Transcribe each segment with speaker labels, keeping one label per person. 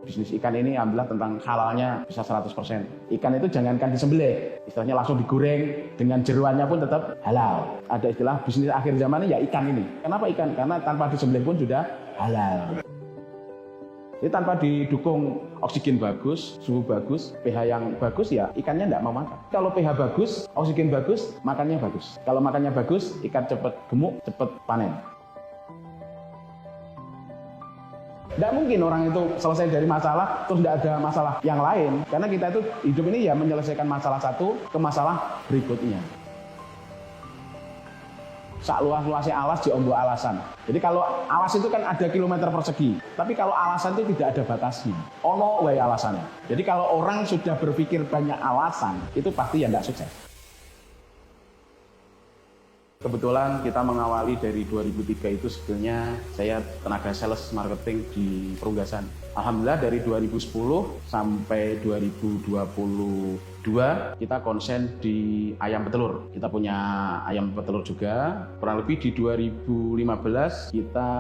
Speaker 1: Bisnis ikan ini alhamdulillah tentang halalnya bisa 100%. Ikan itu jangankan disembelih, istilahnya langsung digoreng, dengan jeruannya pun tetap halal. Ada istilah bisnis akhir zaman ya ikan ini. Kenapa ikan? Karena tanpa disembelih pun sudah halal. Jadi tanpa didukung oksigen bagus, suhu bagus, pH yang bagus ya ikannya tidak mau makan. Kalau pH bagus, oksigen bagus, makannya bagus. Kalau makannya bagus, ikan cepat gemuk, cepat panen. Tidak mungkin orang itu selesai dari masalah terus tidak ada masalah yang lain. Karena kita itu hidup ini ya menyelesaikan masalah satu ke masalah berikutnya. Sak luas-luasnya alas diombok alasan. Jadi kalau alas itu kan ada kilometer persegi. Tapi kalau alasan itu tidak ada batasnya. Ono wae alasannya. Jadi kalau orang sudah berpikir banyak alasan, itu pasti ya tidak sukses. Kebetulan kita mengawali dari 2003 itu sebetulnya saya tenaga sales marketing di Perunggasan. Alhamdulillah dari 2010 sampai 2022 kita konsen di ayam petelur. Kita punya ayam petelur juga. Kurang lebih di 2015 kita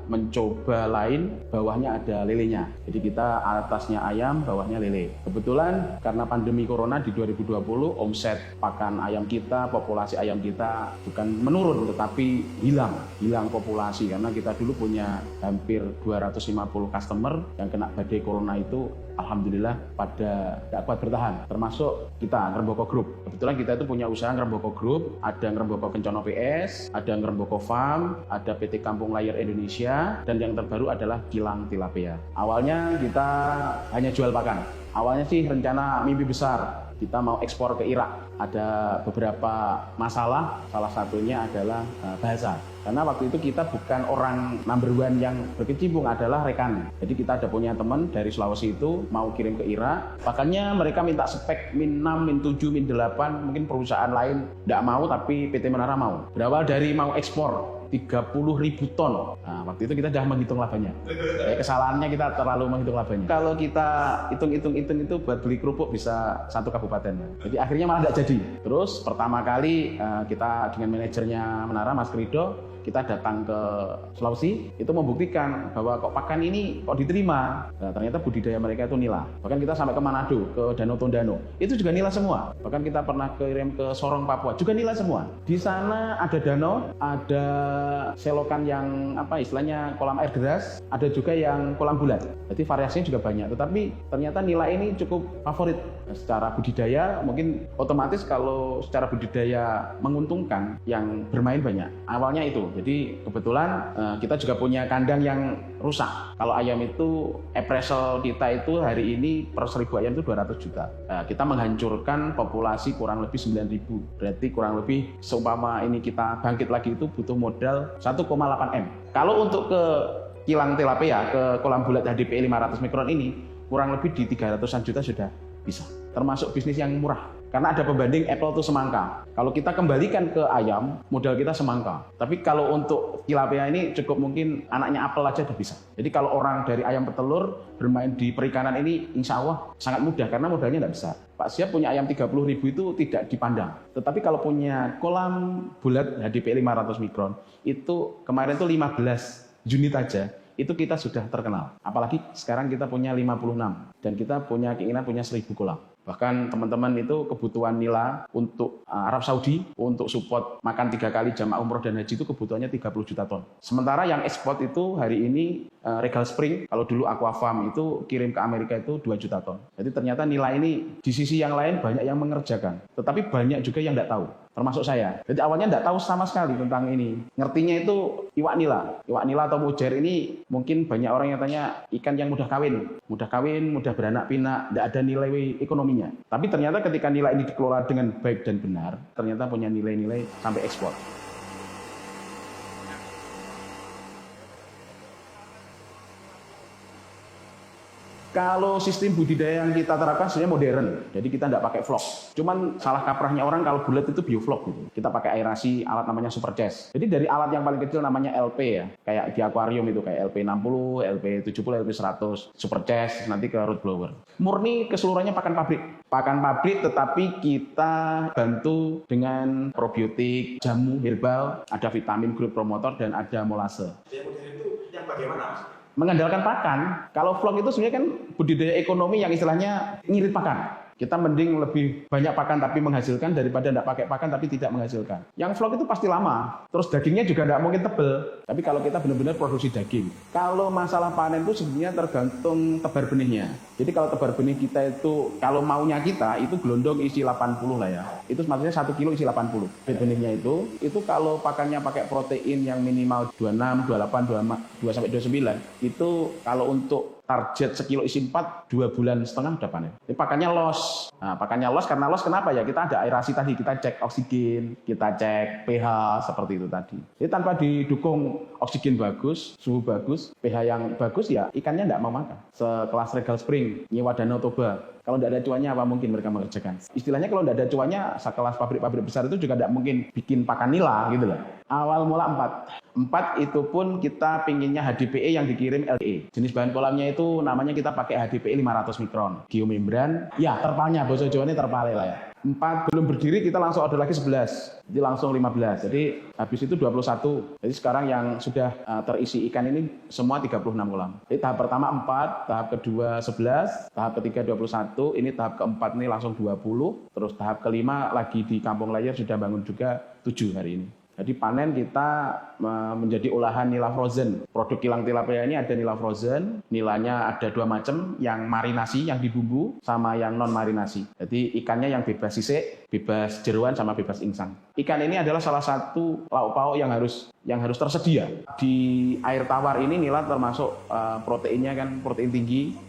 Speaker 1: mencoba lain, bawahnya ada lelenya. Jadi kita atasnya ayam, bawahnya lele. Kebetulan karena pandemi corona di 2020 omset pakan ayam kita, populasi ayam kita bukan menurun tetapi hilang populasi karena kita dulu punya hampir 250 customer yang kena badai corona itu alhamdulillah pada tidak kuat bertahan, termasuk kita Ngrembaka Group. Kebetulan kita itu punya usaha Ngrembaka Group, ada Ngrembaka Kencono PS, ada Ngrembaka Farm, ada PT Kampung Layar Indonesia, dan yang terbaru adalah Kilang Tilapia. Awalnya kita hanya jual pakan. Awalnya sih rencana mimpi besar, kita mau ekspor ke Irak. Ada beberapa masalah, salah satunya adalah bahasa. Karena waktu itu kita bukan orang number one yang berkecimpung, adalah rekan. Jadi kita ada punya teman dari Sulawesi itu mau kirim ke Irak. Makanya mereka minta spek min 6, min 7, min 8. Mungkin perusahaan lain tidak mau, tapi PT Menara mau. Berawal dari mau ekspor 30.000 ton. Nah, waktu itu kita sudah menghitung labanya. Kesalahannya kita terlalu menghitung labanya. Kalau kita hitung itu buat beli kerupuk bisa 1 kabupaten. Jadi akhirnya malah tidak jadi. Terus pertama kali kita dengan manajernya Menara, Mas Krido, kita datang ke Sulawesi, itu membuktikan bahwa kok pakan ini kok diterima. Nah, ternyata budidaya mereka itu nila. Bahkan kita sampai ke Manado, ke Danau Tondano, itu juga nila semua. Bahkan kita pernah kirim ke Sorong, Papua, juga nila semua. Di sana ada danau, ada selokan yang istilahnya kolam air deras, ada juga yang kolam bulat. Jadi variasinya juga banyak. Tetapi ternyata nila ini cukup favorit. Secara budidaya mungkin otomatis kalau secara budidaya menguntungkan yang bermain banyak. Awalnya itu. Jadi kebetulan kita juga punya kandang yang rusak. Kalau ayam itu appraisal kita itu hari ini per 1000 ayam itu 200 juta. Kita menghancurkan populasi kurang lebih 9.000. Berarti kurang lebih seumpama ini kita bangkit lagi itu butuh modal 1,8 M. Kalau untuk ke Kilang Tilapia, ke kolam bulat HDPE 500 mikron ini kurang lebih di 300-an juta sudah bisa. Termasuk bisnis yang murah. Karena ada pembanding apple to semangka. Kalau kita kembalikan ke ayam, modal kita semangka. Tapi kalau untuk tilapia ini cukup mungkin anaknya apel aja udah bisa. Jadi kalau orang dari ayam petelur bermain di perikanan ini insya Allah sangat mudah karena modalnya tidak besar. Pak Siap punya ayam 30.000 itu tidak dipandang. Tetapi kalau punya kolam bulat HDPE 500 mikron, itu kemarin itu 15 unit aja. Itu kita sudah terkenal. Apalagi sekarang kita punya 56 dan kita punya keinginan punya 1000 kolam. Bahkan teman-teman itu kebutuhan nila untuk Arab Saudi untuk support makan 3 kali jamaah umroh dan haji itu kebutuhannya 30 juta ton. Sementara yang ekspor itu hari ini Regal Spring, kalau dulu Aqua Farm itu kirim ke Amerika itu 2 juta ton. Jadi ternyata nila ini di sisi yang lain banyak yang mengerjakan, tetapi banyak juga yang tidak tahu. Termasuk saya. Jadi awalnya tidak tahu sama sekali tentang ini. Ngertinya itu iwak nila. Iwak nila atau mujair ini mungkin banyak orang yang tanya ikan yang mudah kawin, mudah beranak pinak, tidak ada nilai ekonominya. Tapi ternyata ketika nila ini dikelola dengan baik dan benar, ternyata punya nilai-nilai sampai ekspor. Kalau sistem budidaya yang kita terapkan sebenarnya modern, jadi kita tidak pakai vlog. Cuman salah kaprahnya orang kalau bulat itu biovlog gitu. Kita pakai aerasi, alat namanya Super Chest. Jadi dari alat yang paling kecil namanya LP ya, kayak di akuarium itu kayak LP 60, LP 70, LP 100, Super Chest, nanti ke root blower. Murni keseluruhannya pakan pabrik. Pakan pabrik tetapi kita bantu dengan probiotik, jamu herbal, ada vitamin growth promotor dan ada molase.
Speaker 2: Yang modern itu yang bagaimana Mas?
Speaker 1: mengandalkan pakan. Kalau vlog itu sebenarnya kan budidaya ekonomi yang istilahnya ngirit pakan. Kita mending lebih banyak pakan tapi menghasilkan daripada tidak pakai pakan tapi tidak menghasilkan. Yang vlog itu pasti lama. Terus dagingnya juga tidak mungkin tebel. Tapi kalau kita benar-benar produksi daging. Kalau masalah panen itu sebenarnya tergantung tebar benihnya. Jadi kalau tebar benih kita itu, kalau maunya kita itu gelondong isi 80 lah ya. Itu maksudnya 1 kilo isi 80. Benihnya itu kalau pakannya pakai protein yang minimal 26, 28, 2 sampai 29. Itu kalau untuk target sekilo isi 4, 2,5 bulan udah panen. Jadi pakannya los. Nah, pakannya los karena los kenapa ya? Kita ada aerasi tadi, kita cek oksigen, kita cek pH seperti itu tadi. Jadi tanpa didukung oksigen bagus, suhu bagus, pH yang bagus ya ikannya tidak mau makan. Sekelas Regal Spring, nyewa Danau Toba. Kalau tidak ada cuannya apa mungkin mereka mengerjakan? Istilahnya kalau tidak ada cuannya, sekelas pabrik-pabrik besar itu juga tidak mungkin bikin pakan nila gitu loh. Awal mula 4 itu pun kita pinginnya HDPE yang dikirim LDE. Jenis bahan kolamnya itu namanya kita pakai HDPE 500 mikron. Geomembran, ya terpalnya, bahasa Jawa ini terpale lah ya. 4 belum berdiri kita langsung order lagi 11. Jadi langsung 15. Jadi habis itu 21. Jadi sekarang yang sudah terisi ikan ini semua 36 kolam. Jadi tahap pertama 4, tahap kedua 11, tahap ketiga 21, ini tahap keempat ini langsung 20, terus tahap kelima lagi di Kampung Layar sudah bangun juga 7 hari ini. Jadi panen kita menjadi olahan nila frozen. Produk kilang tilapia ini ada nila frozen, nilanya ada 2 macam, yang marinasi, yang dibumbu, sama yang non marinasi. Jadi ikannya yang bebas sisik, bebas jeroan, sama bebas insang. Ikan ini adalah salah satu lauk pauk yang harus tersedia. Di air tawar ini nila termasuk proteinnya kan protein tinggi.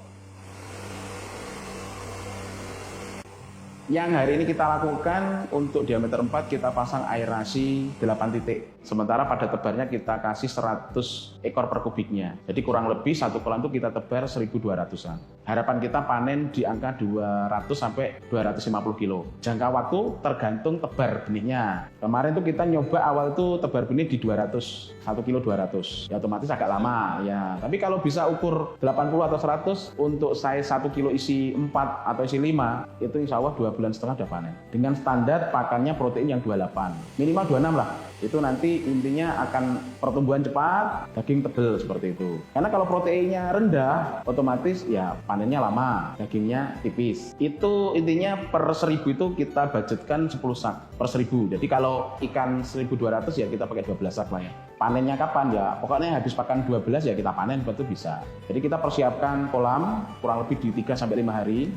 Speaker 1: Yang hari ini kita lakukan untuk diameter 4 kita pasang aerasi 8 titik. Sementara pada tebarnya kita kasih 100 ekor per kubiknya. Jadi kurang lebih satu kolam itu kita tebar 1.200-an. Harapan kita panen di angka 200 sampai 250 kilo. Jangka waktu tergantung tebar benihnya. Kemarin tuh kita nyoba awal itu tebar benih di 200, 1 kilo 200. Ya otomatis agak lama ya. Tapi kalau bisa ukur 80 atau 100 untuk size 1 kilo isi 4 atau isi 5, itu insya Allah 2,5 bulan udah panen. Dengan standar pakannya protein yang 28. Minimal 26 lah. Itu nanti intinya akan pertumbuhan cepat, daging tebel seperti itu. Karena kalau proteinnya rendah, otomatis ya panennya lama, dagingnya tipis. Itu intinya per 1.000 itu kita budgetkan 10 sak per 1.000. Jadi kalau ikan 1.200 ya kita pakai 12 sak lah ya. Panennya kapan ya? Pokoknya habis pakan 12 ya kita panen, itu bisa. Jadi kita persiapkan kolam kurang lebih di 3-5 hari.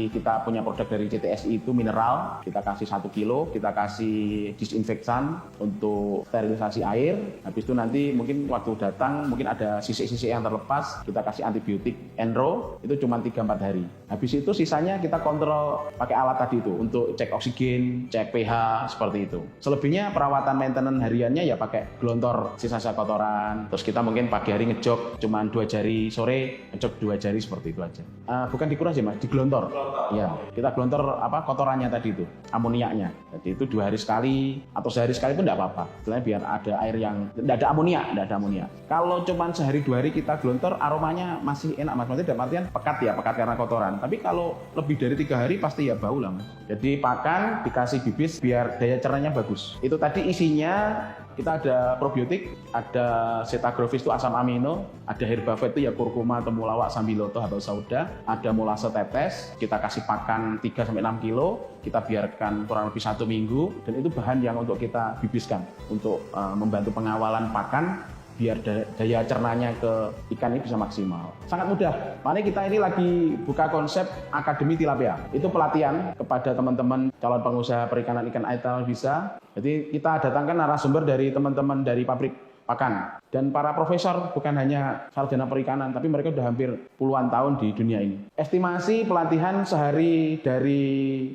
Speaker 1: Kita punya produk dari CTSI itu mineral, kita kasih 1 kilo, kita kasih disinfektan untuk sterilisasi air. Habis itu nanti mungkin waktu datang mungkin ada sisik-sisik yang terlepas, kita kasih antibiotik Enro, itu cuma 3-4 hari. Habis itu sisanya kita kontrol pakai alat tadi itu untuk cek oksigen, cek pH seperti itu. Selebihnya perawatan maintenance hariannya ya pakai glontor sisa-sisa kotoran. Terus kita mungkin pagi hari ngejok cuma 2 jari, sore ngejok 2 jari seperti itu aja. Bukan dikuras ya Mas, diglontor. Ya, kita glontor kotorannya tadi itu, amoniaknya. Jadi itu 2 hari sekali atau sehari sekali pun tidak apa-apa. Setelahnya biar ada air yang tidak ada amoniak. Kalau cuma sehari 2 hari kita glontor, aromanya masih enak Mas. Maksudnya dalam artian pekat karena kotoran. Tapi kalau lebih dari 3 hari pasti ya bau lah Mas. Jadi pakan dikasih bibis biar daya cernanya bagus. Itu tadi isinya kita ada probiotik, ada Cetagrovis itu asam amino, ada herbavit itu ya kurkuma, temulawak, sambiloto, habau sauda, ada molase tetes, kita kasih pakan 3-6 kilo, kita biarkan kurang lebih 1 minggu, dan itu bahan yang untuk kita bibiskan untuk membantu pengawalan pakan biar daya cernanya ke ikan ini bisa maksimal. Sangat mudah. Makanya kita ini lagi buka konsep Akademi Tilapia. Itu pelatihan kepada teman-teman calon pengusaha perikanan ikan air tawar bisa. Jadi kita datangkan narasumber dari teman-teman dari pabrik pakan. Dan para profesor bukan hanya sarjana perikanan, tapi mereka sudah hampir puluhan tahun di dunia ini. Estimasi pelatihan sehari dari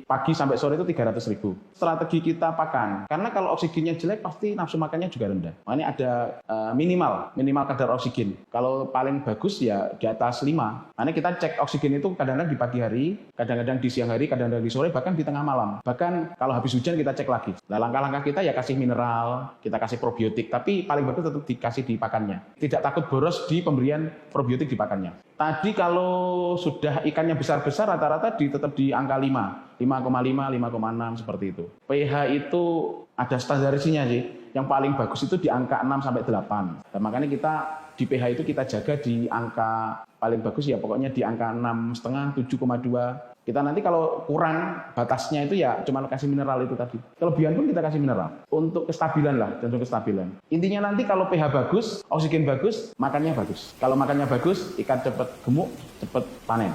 Speaker 1: pagi sampai sore itu 300.000. Strategi kita pakan, karena kalau oksigennya jelek pasti nafsu makannya juga rendah. Makanya ada minimal kadar oksigen. Kalau paling bagus ya di atas 5. Makanya kita cek oksigen itu kadang-kadang di pagi hari, kadang-kadang di siang hari, kadang-kadang di sore, bahkan di tengah malam. Bahkan kalau habis hujan kita cek lagi. Nah, langkah-langkah kita ya kasih mineral, kita kasih probiotik, tapi paling bagus tetap dikasih di pakannya. Tidak takut boros di pemberian probiotik di pakannya. Tadi kalau sudah ikannya besar-besar rata-rata tetap di angka 5, 5,5, 5,6 seperti itu. pH itu ada standarisasinya sih. Yang paling bagus itu di angka 6 sampai 8. Dan makanya kita di PH itu kita jaga di angka paling bagus ya pokoknya di angka 6,5, 7,2. Kita nanti kalau kurang batasnya itu ya cuma kasih mineral itu tadi. Kelebihan pun kita kasih mineral. Untuk kestabilan lah, cenderung kestabilan. Intinya nanti kalau pH bagus, oksigen bagus, makannya bagus. Kalau makannya bagus, ikan cepat gemuk, cepat panen.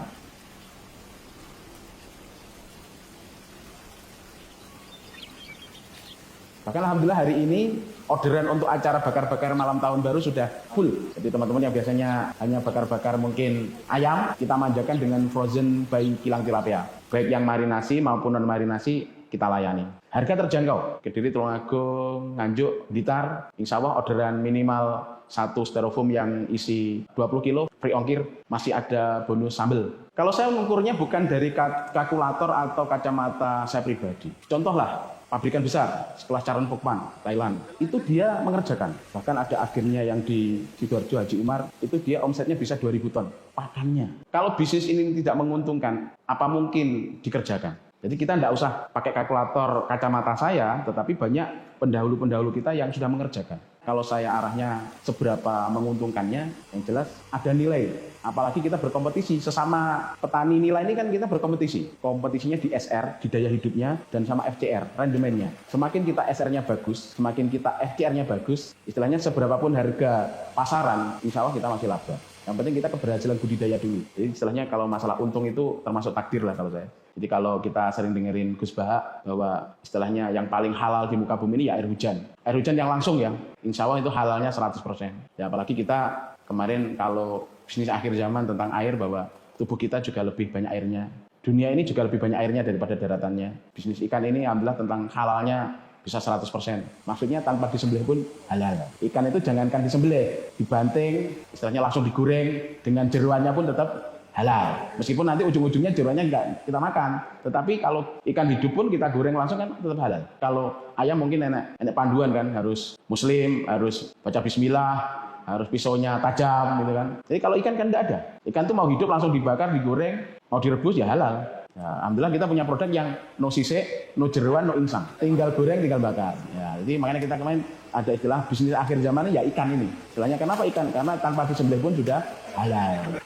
Speaker 1: Bahkan alhamdulillah hari ini orderan untuk acara bakar-bakar malam tahun baru sudah full. Jadi teman-teman yang biasanya hanya bakar-bakar mungkin ayam, kita manjakan dengan frozen by Kilang Tilapia. Baik yang marinasi maupun non marinasi kita layani. Harga terjangkau. Kediri, Tulungagung, Nganjuk, Blitar, insya Allah orderan minimal 1 styrofoam yang isi 20 kilo, free ongkir, masih ada bonus sambal. Kalau saya mengukurnya bukan dari kalkulator atau kacamata saya pribadi. Contoh lah, pabrikan besar, sekelas Charoen Pokphand, Thailand, itu dia mengerjakan. Bahkan ada agennya yang di Sidoarjo, Haji Umar, itu dia omsetnya bisa 2.000 ton pakannya. Kalau bisnis ini tidak menguntungkan, apa mungkin dikerjakan? Jadi kita tidak usah pakai kalkulator kacamata saya, tetapi banyak pendahulu-pendahulu kita yang sudah mengerjakan. Kalau saya arahnya seberapa menguntungkannya, yang jelas ada nilai. Apalagi kita berkompetisi, sesama petani nilai ini kan kita berkompetisi. Kompetisinya di SR, di daya hidupnya, dan sama FCR, rendemennya. Semakin kita SR-nya bagus, semakin kita FCR-nya bagus, istilahnya seberapapun harga pasaran, insya Allah kita masih laba. Yang penting kita keberhasilan budidaya dulu. Jadi istilahnya kalau masalah untung itu termasuk takdir lah kalau saya. Jadi kalau kita sering dengerin Gus Baha bahwa istilahnya yang paling halal di muka bumi ini ya air hujan. Air hujan yang langsung ya, insya Allah itu halalnya 100%. Ya apalagi kita kemarin kalau bisnis akhir zaman tentang air bahwa tubuh kita juga lebih banyak airnya. Dunia ini juga lebih banyak airnya daripada daratannya. Bisnis ikan ini alhamdulillah tentang halalnya bisa 100%. Maksudnya tanpa disembelih pun halal. Ikan itu jangankan disembelih, dibanting, istilahnya langsung digoreng, dengan jeruannya pun tetap halal. Meskipun nanti ujung-ujungnya jeruannya enggak kita makan. Tetapi kalau ikan hidup pun kita goreng langsung kan tetap halal. Kalau ayam mungkin enak panduan kan, harus muslim, harus baca bismillah, harus pisaunya tajam gitu kan. Jadi kalau ikan kan enggak ada. Ikan tuh mau hidup langsung dibakar, digoreng, mau direbus ya halal. Ya, alhamdulillah kita punya produk yang no sisik, no jeruan, no insang. Tinggal goreng, tinggal bakar. Ya, jadi makanya kita kemarin ada istilah bisnis akhir zaman ya ikan ini. Istilahnya kenapa ikan? Karena tanpa disembelih pun sudah halal.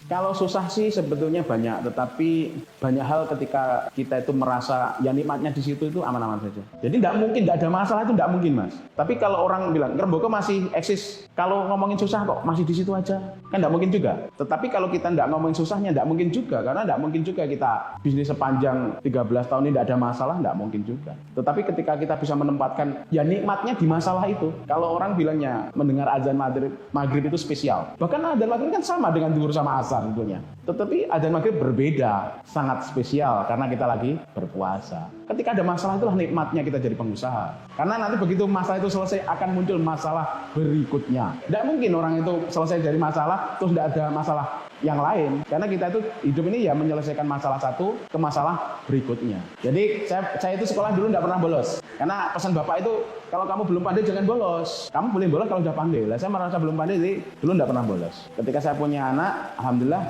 Speaker 1: Kalau susah sih sebetulnya banyak, tetapi banyak hal ketika kita itu merasa ya nikmatnya di situ itu aman-aman saja. Jadi tidak mungkin, tidak ada masalah itu tidak mungkin mas. Tapi kalau orang bilang Ngerboko masih eksis, kalau ngomongin susah kok masih di situ aja, kan tidak mungkin juga. Tetapi kalau kita tidak ngomongin susahnya tidak mungkin juga, karena tidak mungkin juga kita bisnis sepanjang 13 tahun ini tidak ada masalah, tidak mungkin juga. Tetapi ketika kita bisa menempatkan ya nikmatnya di masalah itu, kalau orang bilangnya mendengar azan maghrib itu spesial, bahkan azan maghrib kan sama dengan zuhur sama asar tentunya. Tetapi azan maghrib berbeda, sangat spesial karena kita lagi berpuasa. Ketika ada masalah itulah nikmatnya kita jadi pengusaha. Karena nanti begitu masalah itu selesai akan muncul masalah berikutnya. Tidak mungkin orang itu selesai dari masalah terus tidak ada masalah yang lain. Karena kita itu hidup ini ya menyelesaikan masalah satu ke masalah berikutnya. Jadi saya itu sekolah dulu tidak pernah bolos. Karena pesan bapak itu kalau kamu belum pandai jangan bolos. Kamu boleh bolos kalau sudah pandai. Lah saya merasa belum pandai jadi dulu tidak pernah bolos. Ketika saya punya anak, alhamdulillah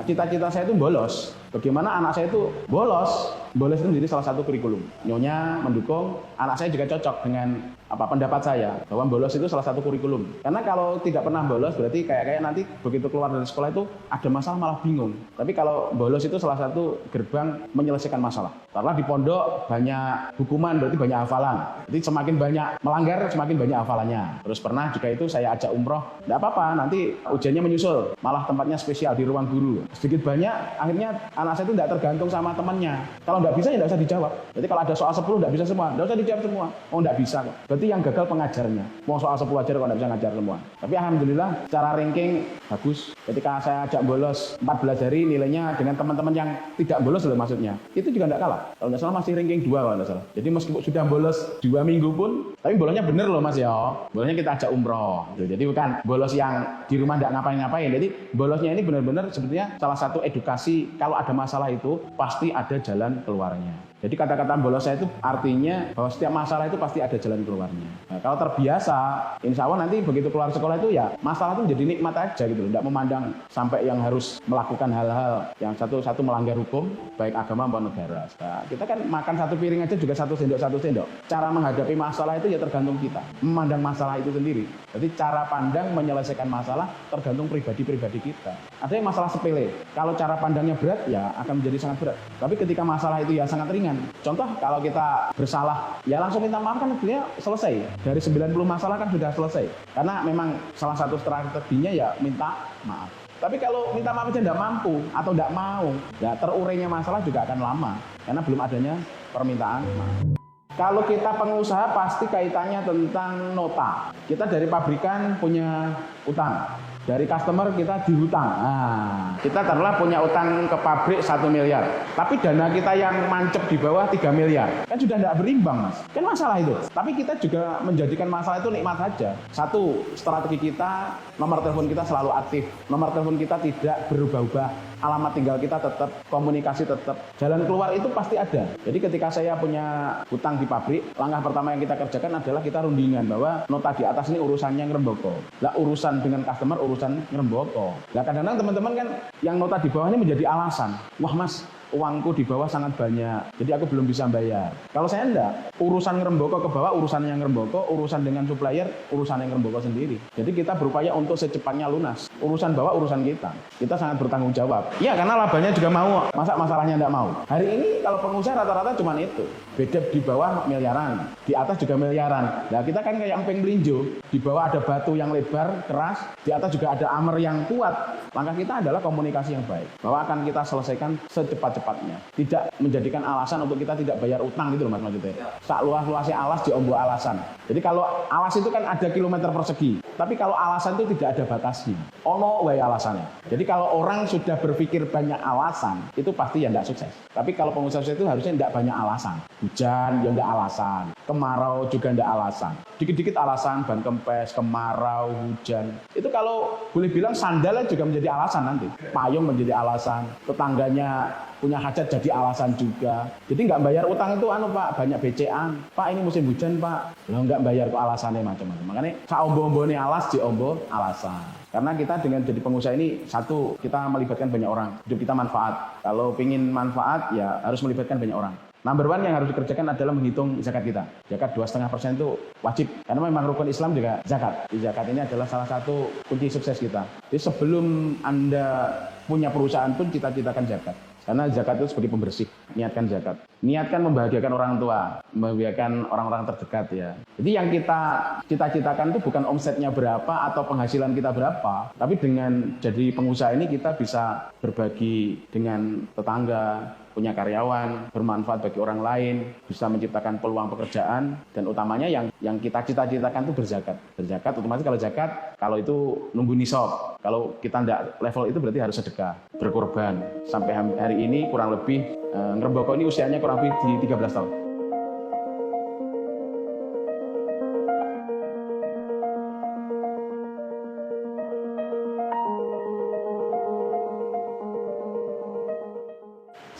Speaker 1: cita-cita saya itu bolos. Bagaimana anak saya itu bolos? Bolos itu menjadi salah satu kurikulum. Nyonya mendukung, anak saya juga cocok dengan pendapat saya bahwa bolos itu salah satu kurikulum. Karena kalau tidak pernah bolos berarti kayak nanti begitu keluar dari sekolah itu ada masalah malah bingung. Tapi kalau bolos itu salah satu gerbang menyelesaikan masalah. Karena di pondok banyak hukuman berarti banyak hafalan. Jadi semakin banyak melanggar semakin banyak hafalannya. Terus pernah juga itu saya ajak umroh, tidak apa-apa nanti ujiannya menyusul, malah tempatnya spesial di ruang guru. Sedikit banyak akhirnya anak saya itu tidak tergantung sama temannya. Kalau tidak bisa ya tidak usah dijawab. Jadi kalau ada soal 10 tidak bisa semua, tidak usah dijawab semua. Oh tidak bisa kok. Berarti yang gagal pengajarnya. Mau soal 10 ajar kok tidak bisa ngajar semua. Tapi alhamdulillah secara ranking bagus. Ketika saya ajak bolos 14 hari nilainya dengan teman-teman yang tidak bolos loh maksudnya. Itu juga tidak kalah. Kalau tidak salah masih ranking 2 kalau tidak salah. Jadi meskipun sudah bolos 2 minggu pun, tapi bolosnya bener loh mas ya. Bolosnya kita ajak umroh. Jadi bukan bolos yang di rumah tidak ngapain-ngapain. Jadi bolosnya ini benar-benar sebetulnya salah satu edukasi kalau ada masalah itu pasti ada jalan keluarnya. Jadi kata-kata bolos saya itu artinya bahwa setiap masalah itu pasti ada jalan keluarnya. Nah, kalau terbiasa, insya Allah nanti begitu keluar sekolah itu ya masalah itu jadi nikmat aja gitu, tidak memandang sampai yang harus melakukan hal-hal yang satu melanggar hukum, baik agama maupun negara. Nah, kita kan makan satu piring aja juga satu sendok. Cara menghadapi masalah itu ya tergantung kita, memandang masalah itu sendiri. Jadi cara pandang menyelesaikan masalah tergantung pribadi-pribadi kita. Ada yang masalah sepele, kalau cara pandangnya berat ya akan menjadi sangat berat. Tapi ketika masalah itu ya sangat ringan. Contoh kalau kita bersalah, ya langsung minta maaf kan dia selesai. Dari 90 masalah kan sudah selesai. Karena memang salah satu strateginya ya minta maaf. Tapi kalau minta maaf aja tidak mampu atau tidak mau, ya terurainya masalah juga akan lama. Karena belum adanya permintaan maaf. Kalau kita pengusaha pasti kaitannya tentang nota. Kita dari pabrikan punya utang. Dari customer kita dihutang. Nah, kita taruhlah punya utang ke pabrik 1 miliar. Tapi dana kita yang mancep di bawah 3 miliar. Kan sudah tidak berimbang, Mas. Kan masalah itu. Tapi kita juga menjadikan masalah itu nikmat saja. Satu, strategi kita, nomor telepon kita selalu aktif. Nomor telepon kita tidak berubah-ubah. Alamat tinggal kita tetap, komunikasi tetap. Jalan keluar itu pasti ada. Jadi ketika saya punya hutang di pabrik, langkah pertama yang kita kerjakan adalah kita rundingan bahwa nota di atas ini urusannya ngeremboko. Lah urusan dengan customer, urusan ngeremboko. Lah kadang-kadang teman-teman kan yang nota di bawah ini menjadi alasan. Wah Mas, uangku di bawah sangat banyak, jadi aku belum bisa bayar. Kalau saya enggak, urusan ngeremboko ke bawah, urusan yang ngeremboko, urusan dengan supplier, urusan yang ngeremboko sendiri. Jadi kita berupaya untuk secepatnya lunas. Urusan bawah, urusan kita. Kita sangat bertanggung jawab. Iya, karena labanya juga mau. Masa masalahnya enggak mau? Hari ini kalau pengusaha rata-rata cuma itu. Beda di bawah miliaran, di atas juga miliaran. Nah kita kan kayak empeng melinjo. Di bawah ada batu yang lebar, keras. Di atas juga ada amer yang kuat. Langkah kita adalah komunikasi yang baik. Bahwa akan kita selesaikan secepat-cepatnya. Tidak menjadikan alasan untuk kita tidak bayar utang gitu loh Mas maksudnya. Sak luas-luasnya alas diombo alasan. Jadi kalau alas itu kan ada kilometer persegi. Tapi kalau alasan itu tidak ada batasnya. Ono wae alasannya. Jadi kalau orang sudah berpikir banyak alasan, itu pasti ya tidak sukses. Tapi kalau pengusaha itu harusnya tidak banyak alasan. Hujan ya tidak alasan. Kemarau juga tidak alasan. Dikit-dikit alasan, ban kempes, kemarau, hujan. Itu kalau boleh bilang sandalnya juga menjadi alasan nanti. Payung menjadi alasan. Tetangganya punya hajat jadi alasan juga. Jadi nggak bayar utang itu Pak, banyak BCA. Pak ini musim hujan Pak. Lah nggak bayar kok alasannya macam-macam. Makanya saombo-ombone alas diombo alasan. Karena kita dengan jadi pengusaha ini, satu, kita melibatkan banyak orang. Hidup kita manfaat. Kalau ingin manfaat, ya harus melibatkan banyak orang. Number one yang harus dikerjakan adalah menghitung zakat kita. Zakat 2,5% itu wajib. Karena memang rukun Islam juga zakat. Zakat ini adalah salah satu kunci sukses kita. Jadi sebelum Anda punya perusahaan pun cita-citakan zakat. Karena zakat itu sebagai pembersih. Niatkan zakat. Niatkan membahagiakan orang tua. Membahagiakan orang-orang terdekat ya. Jadi yang kita cita-citakan itu bukan omsetnya berapa atau penghasilan kita berapa. Tapi dengan jadi pengusaha ini kita bisa berbagi dengan tetangga, punya karyawan, bermanfaat bagi orang lain, bisa menciptakan peluang pekerjaan, dan utamanya yang kita cita-citakan itu berzakat. Berzakat otomatis kalau zakat, kalau itu nunggu nisab. Kalau kita tidak level itu berarti harus sedekah, berkorban. Sampai hari ini kurang lebih, ngeremboko ini usianya kurang lebih di 13 tahun.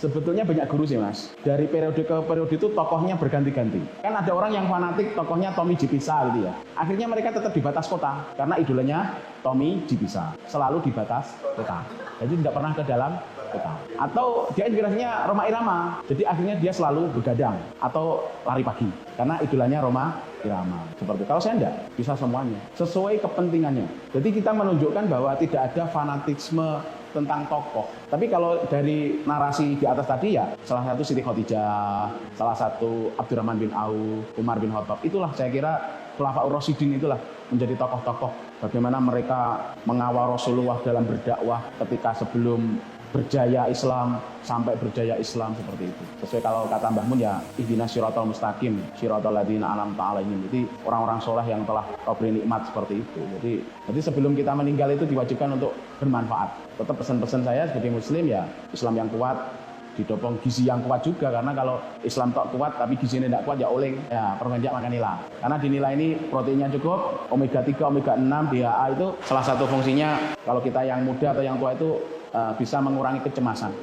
Speaker 1: Sebetulnya banyak guru sih Mas. Dari periode ke periode itu tokohnya berganti-ganti. Kan ada orang yang fanatik tokohnya Tommy G. Pisa gitu ya. Akhirnya mereka tetap di batas kota. Karena idolanya Tommy G. Pisa. Selalu di batas kota. Jadi tidak pernah ke dalam kota. Atau dia inspirasinya Rhoma Irama. Jadi akhirnya dia selalu begadang. Atau lari pagi. Karena idolanya Rhoma Irama. Seperti itu. Kalau saya enggak, bisa semuanya. Sesuai kepentingannya. Jadi kita menunjukkan bahwa tidak ada fanatisme tentang tokoh. Tapi kalau dari narasi di atas tadi ya, salah satu Siti Khadijah, salah satu Abdurrahman bin Auf, Umar bin Khattab, itulah saya kira Khulafaur Rasyidin itulah menjadi tokoh-tokoh. Bagaimana mereka mengawal Rasulullah dalam berdakwah ketika sebelum berjaya Islam sampai berjaya Islam seperti itu. Sesuai kalau kata Mbah Mun ya, ihdinas siratal mustaqim, siratal ladzina an'amta 'alaihim. Jadi orang-orang soleh yang telah kau beri nikmat seperti itu. Jadi sebelum kita meninggal itu diwajibkan untuk bermanfaat. Tetap pesan-pesan saya sebagai muslim ya, Islam yang kuat, didopong gizi yang kuat juga. Karena kalau Islam tak kuat tapi gizinya tidak kuat ya oleng. Ya perbanyak makan nila. Karena di nila ini proteinnya cukup, omega 3, omega 6, DHA itu salah satu fungsinya kalau kita yang muda atau yang tua itu bisa mengurangi kecemasan.